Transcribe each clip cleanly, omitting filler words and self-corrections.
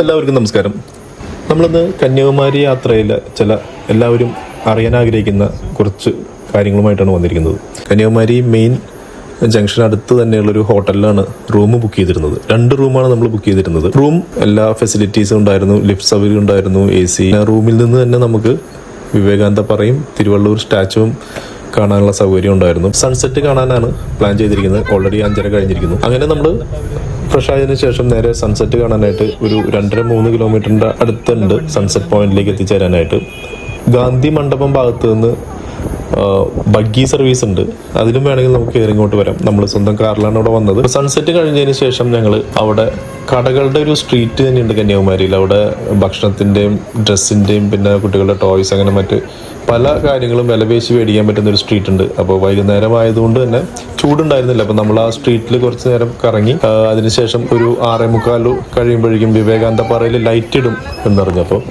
എല്ലാവർക്കും നമസ്കാരം. നമ്മളിന്ന് കന്യാകുമാരി യാത്രയിലെ എല്ലാവരും അറിയാൻ ആഗ്രഹിക്കുന്ന കുറച്ച് കാര്യങ്ങളുമായിട്ടാണ് വന്നിരിക്കുന്നത്. കന്യാകുമാരി മെയിൻ ജംഗ്ഷൻ അടുത്ത് തന്നെയുള്ളൊരു ഹോട്ടലിലാണ് റൂം ബുക്ക് ചെയ്തിരുന്നത്. 2 റൂമാണ് നമ്മൾ ബുക്ക് ചെയ്തിരുന്നത്. റൂം എല്ലാ ഫെസിലിറ്റീസും ഉണ്ടായിരുന്നു, ലിഫ്റ്റ് സൗകര്യം ഉണ്ടായിരുന്നു, AC. റൂമിൽ നിന്ന് തന്നെ നമുക്ക് വിവേകാനന്ദ പാറയും തിരുവള്ളൂർ സ്റ്റാച്ചുവും കാണാനുള്ള സൗകര്യം ഉണ്ടായിരുന്നു. സൺസെറ്റ് കാണാനാണ് പ്ലാൻ ചെയ്തിരിക്കുന്നത്. ഓൾറെഡി 5:30 കഴിഞ്ഞിരിക്കുന്നു. അങ്ങനെ നമ്മൾ ഫ്രഷ് ആയതിനു ശേഷം നേരെ സൺസെറ്റ് കാണാനായിട്ട് ഒരു 2.5-3 കിലോമീറ്ററിന്റെ അടുത്തുണ്ട് സൺസെറ്റ് പോയിന്റിലേക്ക് എത്തിച്ചേരാനായിട്ട്. ഗാന്ധി മണ്ഡപം ഭാഗത്ത് നിന്ന് ബഗ്ഗി സർവീസ് ഉണ്ട്, അതിലും വേണമെങ്കിൽ നമുക്ക് ഇങ്ങോട്ട് വരാം. നമ്മൾ സ്വന്തം കാറിലാണ് അവിടെ വന്നത്. സൺസെറ്റ് കഴിഞ്ഞതിന് ശേഷം ഞങ്ങൾ അവിടെ കടകളുടെ ഒരു സ്ട്രീറ്റ് തന്നെയുണ്ട് കന്യാകുമാരിയിൽ. അവിടെ ഭക്ഷണത്തിൻ്റെയും ഡ്രസ്സിൻ്റെയും പിന്നെ കുട്ടികളുടെ ടോയ്സ് അങ്ങനെ മറ്റ് പല കാര്യങ്ങളും വിലപേശി മേടിക്കാൻ പറ്റുന്ന ഒരു സ്ട്രീറ്റ് ഉണ്ട്. അപ്പോൾ വൈകുന്നേരം ആയതുകൊണ്ട് തന്നെ ചൂടുണ്ടായിരുന്നില്ല. അപ്പോൾ നമ്മൾ ആ സ്ട്രീറ്റിൽ കുറച്ച് നേരം കറങ്ങി അതിനുശേഷം ഒരു 6:45 കഴിയുമ്പോഴേക്കും വിവേകാനന്ദ പാറയിൽ ലൈറ്റ് ഇടും എന്നറിഞ്ഞു. അപ്പോൾ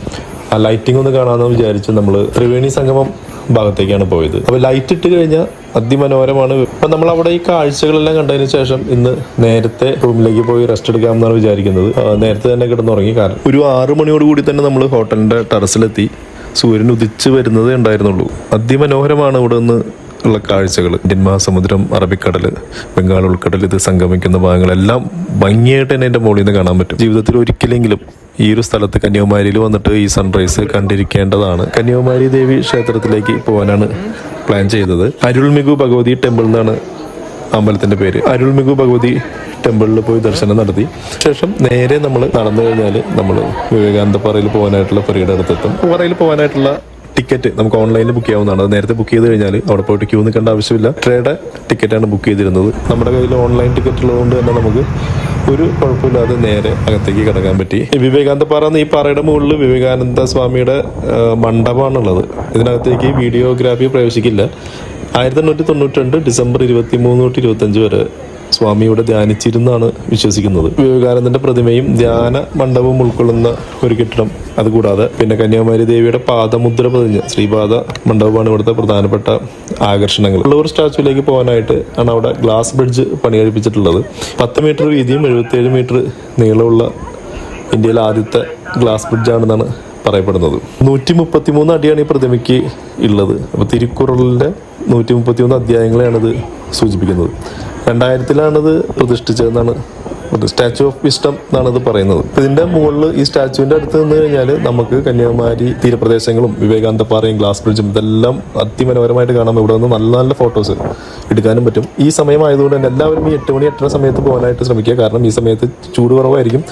ആ ലൈറ്റിംഗ് ഒന്ന് കാണാമെന്ന് വിചാരിച്ച് നമ്മൾ ത്രിവേണി സംഗമം ഭാഗത്തേക്കാണ് പോയത്. അപ്പോൾ ലൈറ്റ് ഇട്ട് കഴിഞ്ഞാൽ അതിമനോഹരമാണ്. അപ്പം നമ്മൾ അവിടെ ഈ കാഴ്ചകളെല്ലാം കണ്ടതിന് ശേഷം ഇന്ന് നേരത്തെ റൂമിലേക്ക് പോയി റെസ്റ്റ് എടുക്കാമെന്നാണ് വിചാരിക്കുന്നത്. നേരത്തെ തന്നെ കിടന്നുറങ്ങി. കാരണം ഒരു 6 മണിയോടുകൂടി തന്നെ നമ്മൾ ഹോട്ടലിൻ്റെ ടെറസിലെത്തി. സൂര്യൻ ഉദിച്ച് വരുന്നതേ ഉണ്ടായിരുന്നുള്ളൂ. അതിമനോഹരമാണ് ഇവിടെ നിന്ന് ഉള്ള കാഴ്ചകൾ. ഇന്ത്യൻ മഹാസമുദ്രം, അറബിക്കടൽ, ബംഗാൾ ഉൾക്കടൽ ഇത് സംഗമിക്കുന്ന ഭാഗങ്ങളെല്ലാം ഭംഗിയായിട്ട് തന്നെ എൻ്റെ മുകളിൽ നിന്ന് കാണാൻ പറ്റും. ജീവിതത്തിൽ ഒരിക്കലെങ്കിലും ഈ ഒരു സ്ഥലത്ത് കന്യാകുമാരിയിൽ വന്നിട്ട് ഈ സൺറൈസ് കണ്ടിരിക്കേണ്ടതാണ്. കന്യാകുമാരി ദേവി ക്ഷേത്രത്തിലേക്ക് പോകാനാണ് പ്ലാൻ ചെയ്തത്. അരുൾമികു ഭഗവതി ടെമ്പിൾ എന്നാണ് അമ്പലത്തിന്റെ പേര്. അരുൾമികു ഭഗവതി ടെമ്പിളിൽ പോയി ദർശനം നടത്തി ശേഷം നേരെ നമ്മൾ നടന്നു കഴിഞ്ഞാൽ നമ്മൾ വിവേകാനന്ദ പാറയിൽ പോകാനായിട്ടുള്ള പുരയുടെ അടുത്തെത്തും. പാറയിൽ പോകാനായിട്ടുള്ള ടിക്കറ്റ് നമുക്ക് ഓൺലൈനിൽ ബുക്ക് ചെയ്യാവുന്നതാണ്. അത് നേരത്തെ ബുക്ക് ചെയ്ത് കഴിഞ്ഞാൽ അവിടെ പോയിട്ട് ക്യൂ നിൽക്കേണ്ട ആവശ്യമില്ല. ട്രേയുടെ ടിക്കറ്റാണ് ബുക്ക് ചെയ്തിരുന്നത്. നമ്മുടെ കയ്യിൽ ഓൺലൈൻ ടിക്കറ്റ് ഉള്ളതുകൊണ്ട് തന്നെ നമുക്ക് ഒരു കുഴപ്പമില്ലാതെ നേരെ അകത്തേക്ക് കിടക്കാൻ പറ്റി. വിവേകാനന്ദ പാറ ഈ പാറയുടെ മുകളിൽ വിവേകാനന്ദ സ്വാമിയുടെ മണ്ഡപമാണുള്ളത്. ഇതിനകത്തേക്ക് വീഡിയോഗ്രാഫി പ്രവേശിക്കില്ല. 1892 ഡിസംബർ 23 തൊട്ട് 25 വരെ സ്വാമി ഇവിടെ ധ്യാനിച്ചിരുന്നാണ് വിശ്വസിക്കുന്നത്. വിവേകാനന്ദന്റെ പ്രതിമയും ധ്യാന മണ്ഡപവും ഉൾക്കൊള്ളുന്ന ഒരു കെട്ടിടം. അതുകൂടാതെ പിന്നെ കന്യാകുമാരി ദേവിയുടെ പാദമുദ്ര പതിഞ്ഞ ശ്രീപാദ മണ്ഡപമാണ് ഇവിടുത്തെ പ്രധാനപ്പെട്ട ആകർഷണങ്ങൾ. ഉള്ളൂർ സ്റ്റാച്ചുവിലേക്ക് പോകാനായിട്ട് ആണ് അവിടെ ഗ്ലാസ് ബ്രിഡ്ജ് പണി കഴിപ്പിച്ചിട്ടുള്ളത്. 10 മീറ്റർ വീതിയും 77 മീറ്റർ നീളമുള്ള ഇന്ത്യയിലെ ആദ്യത്തെ ഗ്ലാസ് ബ്രിഡ്ജാണെന്നാണ് പറയപ്പെടുന്നത്. 133 അടിയാണ് ഈ പ്രതിമയ്ക്ക് ഉള്ളത്. അപ്പോൾ തിരുക്കുറളിന്റെ 133 അധ്യായങ്ങളെയാണിത് സൂചിപ്പിക്കുന്നത്. 2000-ലാണിത് പ്രതിഷ്ഠിച്ചതെന്നാണ് സ്റ്റാച്യു ഓഫ് വിസ്ഡം എന്നാണ് ഇത് പറയുന്നത്. ഇതിന്റെ മുകളിൽ ഈ സ്റ്റാച്യുവിന്റെ അടുത്ത് നിന്ന് കഴിഞ്ഞാൽ നമുക്ക് കന്യാകുമാരി തീരപ്രദേശങ്ങളും വിവേകാനന്ദ പാറയും ഗ്ലാസ് ബ്രിഡ്ജും ഇതെല്ലാം അതിമനോഹരമായിട്ട് കാണാം. ഇവിടെ നിന്ന് നല്ല നല്ല ഫോട്ടോസ് എടുക്കാനും പറ്റും. ഈ സമയമായതുകൊണ്ട് തന്നെ എല്ലാവരും ഈ 8 മണി 8:30 സമയത്ത് പോകാനായിട്ട് ശ്രമിക്കുക. കാരണം ഈ സമയത്ത് ചൂട് കുറവായിരിക്കും.